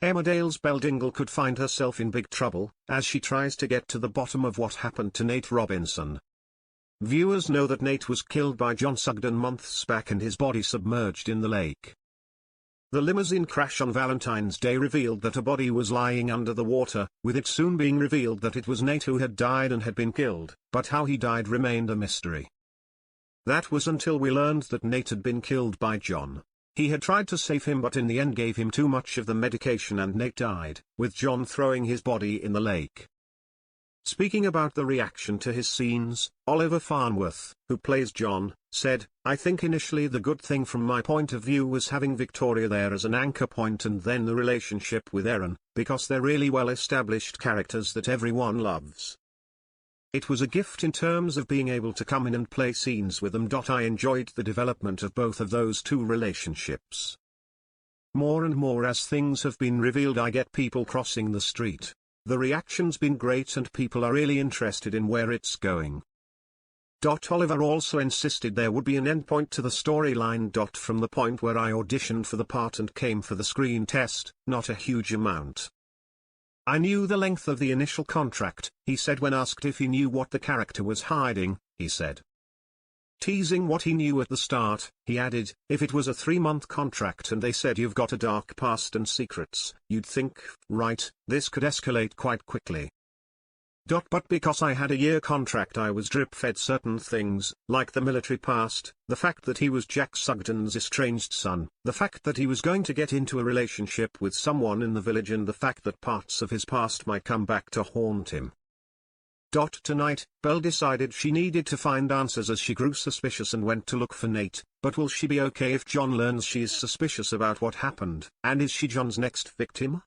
Emmerdale's Belle Dingle could find herself in big trouble, as she tries to get to the bottom of what happened to Nate Robinson. Viewers know that Nate was killed by John Sugden months back and his body submerged in the lake. The limousine crash on Valentine's Day revealed that a body was lying under the water, with it soon being revealed that it was Nate who had died and had been killed, but how he died remained a mystery. That was until we learned that Nate had been killed by John. He had tried to save him but in the end gave him too much of the medication and Nate died, with John throwing his body in the lake. Speaking about the reaction to his scenes, Oliver Farnworth, who plays John, said, "I think initially the good thing from my point of view was having Victoria there as an anchor point and then the relationship with Erin, because they're really well-established characters that everyone loves. It was a gift in terms of being able to come in and play scenes with them. I enjoyed the development of both of those two relationships. More and more as things have been revealed I get people crossing the street. The reaction's been great and people are really interested in where it's going." Oliver also insisted there would be an endpoint to the storyline. From the point where I auditioned for the part and came for the screen test, not a huge amount. "I knew the length of the initial contract," he said when asked if he knew what the character was hiding, he said. Teasing what he knew at the start, he added, "If it was a 3-month contract and they said you've got a dark past and secrets, you'd think, right, this could escalate quite quickly. But because I had a year contract I was drip-fed certain things, like the military past, the fact that he was Jack Sugden's estranged son, the fact that he was going to get into a relationship with someone in the village and the fact that parts of his past might come back to haunt him." Tonight, Belle decided she needed to find answers as she grew suspicious and went to look for Nate, but will she be okay if John learns she's suspicious about what happened, and is she John's next victim?